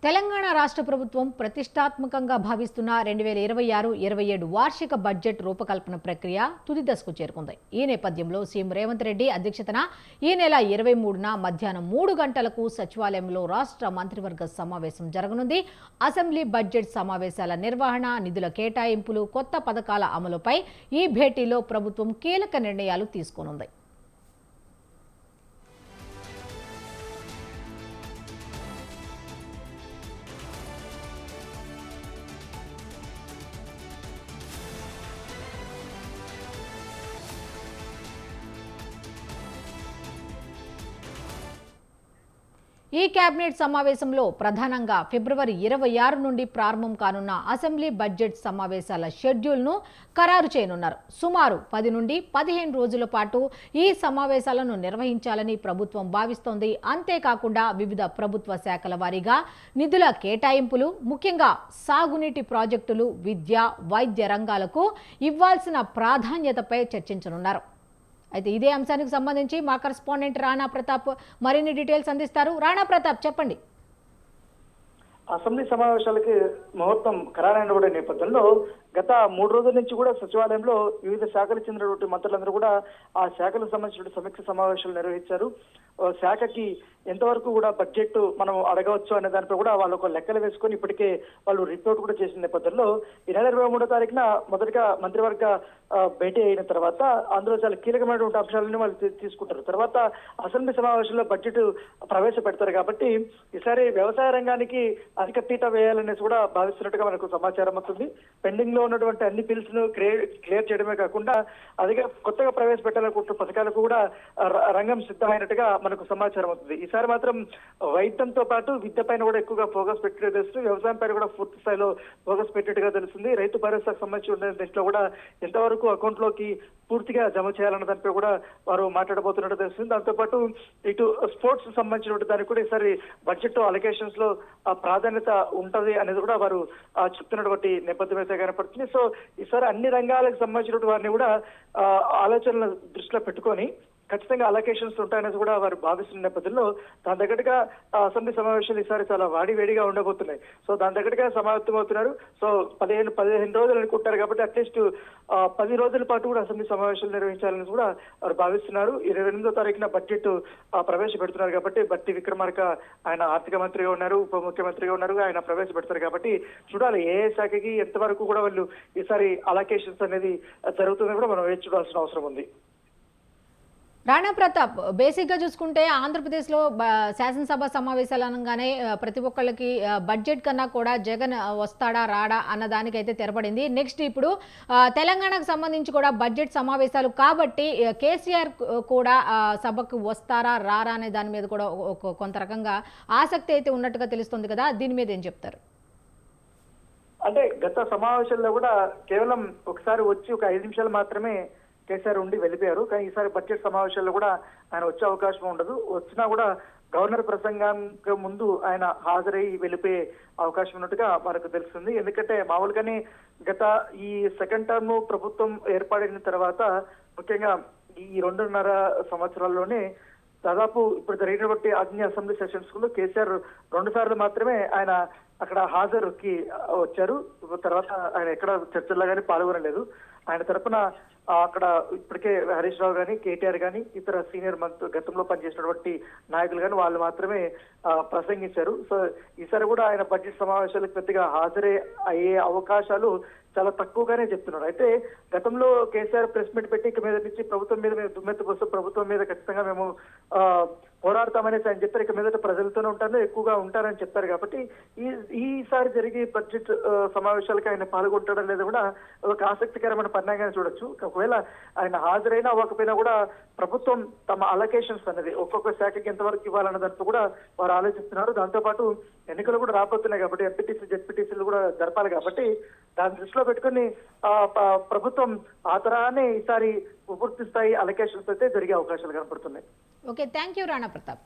తెలంగాణ రాష్ట్ర ప్రభుత్వం ప్రతిష్టాత్మకంగా భావిస్తున్న 2026-27 వార్షిక బడ్జెట్ రూపకల్పన ప్రక్రియ తుది దశకు చేరుకుంది. ఈ నేపథ్యంలో సీఎం రేవంత్ రెడ్డి అధ్యక్షతన ఈ నెల 23న మధ్యాహ్నం 3 గంటలకు సచివాలయంలో రాష్ట్ర మంత్రివర్గ సమావేశం జరగనుంది. అసెంబ్లీ బడ్జెట్ సమావేశాల నిర్వహణ, నిధుల కేటాయింపులు, కొత్త పథకాల అమలుపై ఈ భేటీలో ప్రభుత్వం కీలక నిర్ణయాలు తీసుకోనుంది. ఈ కేబినెట్ సమావేశంలో ప్రధానంగా ఫిబ్రవరి 26 నుండి ప్రారంభం కానున్న అసెంబ్లీ బడ్జెట్ సమావేశాల షెడ్యూల్ను ఖరారు చేయనున్నారు. సుమారు 10 నుండి 15 రోజుల పాటు ఈ సమావేశాలను నిర్వహించాలని ప్రభుత్వం భావిస్తోంది. అంతేకాకుండా వివిధ ప్రభుత్వ శాఖల వారీగా నిధుల కేటాయింపులు, ముఖ్యంగా సాగునీటి ప్రాజెక్టులు, విద్య, వైద్య రంగాలకు ఇవ్వాల్సిన ప్రాధాన్యతపై చర్చించనున్నారు. అయితే ఇదే అంశానికి సంబంధించి మా కరెస్పాండెంట్ రాణా ప్రతాప్ మరిన్ని డీటెయిల్స్ అందిస్తారు. రాణా ప్రతాప్, చెప్పండి. అసెంబ్లీ సమావేశాలకి ముహూర్తం ఖరారైన నేపథ్యంలో గత 3 రోజుల నుంచి కూడా సచివాలయంలో వివిధ శాఖలకు చెందినటువంటి మంత్రులందరూ కూడా ఆ శాఖలకు సంబంధించిన సమీక్ష సమావేశాలు నిర్వహించారు. శాఖకి ఎంతవరకు కూడా బడ్జెట్ మనం అడగవచ్చు అనే దానిపై కూడా వాళ్ళు ఒక లెక్కలు వేసుకొని ఇప్పటికే వాళ్ళు రిపోర్ట్ కూడా చేసిన నేపథ్యంలో ఈ నెల 23వ తారీఖున మొదటిగా మంత్రివర్గ భేటీ అయిన తర్వాత అందులో చాలా కీలకమైనటువంటి అంశాలను వాళ్ళు తీసుకుంటారు. తర్వాత అసెంబ్లీ సమావేశంలో బడ్జెట్ ప్రవేశపెడతారు. కాబట్టి ఈసారి వ్యవసాయ రంగానికి అధిక పీట వేయాలనేసి కూడా భావిస్తున్నట్టుగా మనకు సమాచారం అవుతుంది. పెండింగ్ లో ఉన్నటువంటి అన్ని బిల్స్ ను క్లియర్ చేయడమే కాకుండా అధిక కొత్తగా ప్రవేశపెట్టాలనుకుంటున్న పథకాలకు కూడా రంగం సిద్ధమైనట్టుగా మనకు సమాచారం అవుతుంది. ఈసారి మాత్రం వైద్యంతో పాటు విద్య పైన కూడా ఎక్కువగా ఫోకస్ పెట్టినట్టు తెలుస్తుంది. వ్యవసాయం పైన కూడా పూర్తి స్థాయిలో ఫోకస్ పెట్టినట్టుగా తెలుస్తుంది. రైతు భరోసాకు సంబంధించి ఉన్న దీంట్లో కూడా ఎంతవరకు అకౌంట్ లోకి పూర్తిగా జమ చేయాలన్న దానిపై కూడా వారు మాట్లాడబోతున్నట్టు తెలుస్తుంది. దాంతోపాటు ఇటు స్పోర్ట్స్ సంబంధించినటువంటి దానికి కూడా ఈసారి బడ్జెట్ అలొకేషన్స్ లో ప్రాధాన్యత ఉంటది అనేది కూడా వారు చెప్తున్నటువంటి నేపథ్యం అయితే కనపడుతుంది. సో ఈసారి అన్ని రంగాలకు సంబంధించినటువంటి వారిని కూడా ఆలోచనలు దృష్టిలో పెట్టుకొని ఖచ్చితంగా అలొకేషన్స్ ఉంటాయనేది కూడా వారు భావిస్తున్న నేపథ్యంలో దాని దగ్గరగా అసెంబ్లీ సమావేశాలు ఈసారి చాలా వేడిగా ఉండబోతున్నాయి. సో దాని దగ్గరగా సమాప్తమవుతున్నారు. సో 15 రోజులు అనుకుంటారు కాబట్టి అట్లీస్ట్ 10 రోజుల పాటు కూడా అసెంబ్లీ సమావేశాలు నిర్వహించాలని కూడా వారు భావిస్తున్నారు. 28వ తారీఖున బడ్జెట్ ప్రవేశపెడుతున్నారు కాబట్టి బట్టి విక్రమార్క ఆయన ఆర్థిక మంత్రిగా ఉన్నారు, ఉప ముఖ్యమంత్రిగా ఉన్నారు, ఆయన ప్రవేశపెడతారు కాబట్టి చూడాలి ఏ శాఖకి ఎంతవరకు కూడా వాళ్ళు ఈసారి అలొకేషన్స్ అనేది జరుగుతుందని కూడా మనం వేచి చూడాల్సిన అవసరం ఉంది. రాణా ప్రతాప్, బేసిక్గా చూసుకుంటే ఆంధ్రప్రదేశ్లో శాసనసభ సమావేశాలు అనగానే ప్రతి ఒక్కళ్ళకి బడ్జెట్ కన్నా కూడా జగన్ వస్తాడా రాడా అన్న దానికైతే తెరపడింది. నెక్స్ట్ ఇప్పుడు తెలంగాణకు సంబంధించి కూడా బడ్జెట్ సమావేశాలు కాబట్టి కేసీఆర్ కూడా సభకు వస్తారా రారా అనే దాని మీద కూడా కొంత రకంగా ఆసక్తి అయితే ఉన్నట్టుగా తెలుస్తుంది కదా, దీని మీద ఏం చెప్తారు? అంటే గత సమావేశాల్లో కూడా కేవలం ఒకసారి వచ్చి ఒక 5 నిమిషాలు మాత్రమే కేసీఆర్ ఉండి వెళ్ళిపోయారు. కానీ ఈసారి బడ్జెట్ సమావేశాల్లో కూడా ఆయన వచ్చే అవకాశం ఉండదు. వచ్చినా కూడా గవర్నర్ ప్రసంగానికి ముందు ఆయన హాజరై వెళ్ళిపోయే అవకాశం ఉన్నట్టుగా మనకు తెలుస్తుంది. ఎందుకంటే మామూలుగానే గత ఈ సెకండ్ టర్మ్ ప్రభుత్వం ఏర్పడిన తర్వాత ముఖ్యంగా ఈ 2.5 సంవత్సరాల్లోనే దాదాపు ఇప్పుడు జరిగినటువంటి అన్ని అసెంబ్లీ సెషన్స్ లో కేసీఆర్ 2 సార్లు మాత్రమే ఆయన అక్కడ హాజరుకి వచ్చారు. తర్వాత ఆయన ఎక్కడ చర్చల్లో కానీ పాల్గొనలేదు. ఆయన తరఫున అక్కడ ఇప్పటికే హరీష్ రావు గాని, కేటీఆర్ గాని, ఇతర సీనియర్ గతంలో పనిచేసినటువంటి నాయకులు గాని వాళ్ళు మాత్రమే ప్రసంగించారు. సో ఈసారి కూడా ఆయన బడ్జెట్ సమావేశాలకు పెద్దగా హాజరే అయ్యే అవకాశాలు చాలా తక్కువగానే చెప్తున్నారు. అయితే గతంలో కేసీఆర్ ప్రెస్ మీట్ పెట్టి ఇక మీద నుంచి ప్రభుత్వం మీద మేము దుమ్మెత్తి పోస్తూ ప్రభుత్వం మీద ఖచ్చితంగా మేము పోరాడతామనేసి ఆయన చెప్పారు. ఇక మీదట ప్రజలతోనే ఉంటారు, ఎక్కువగా ఉంటారని చెప్తారు. కాబట్టి ఈసారి జరిగే బడ్జెట్ సమావేశాలకు ఆయన పాల్గొంటాడో లేదో కూడా ఒక ఆసక్తికరమైన పరిణామాన్ని చూడొచ్చు. ఒకవేళ ఆయన హాజరైనా అవ్వకపోయినా కూడా ప్రభుత్వం తమ అలొకేషన్స్ అనేది ఒక్కొక్క శాఖకి ఎంతవరకు ఇవ్వాలన్న దాంతో కూడా వారు ఆలోచిస్తున్నారు. దాంతోపాటు ఎన్నికలు కూడా రాబోతున్నాయి కాబట్టి ఎంపీటీసీ జెడ్పీటీసీలు కూడా జరపాలి కాబట్టి దాన్ని దృష్టిలో పెట్టుకుని ప్రభుత్వం ఆ తరహానే ఈసారి పూర్తి స్థాయి అలొకేషన్స్ అయితే జరిగే అవకాశాలు కనపడుతున్నాయి. Okay, thank you Rana Pratap.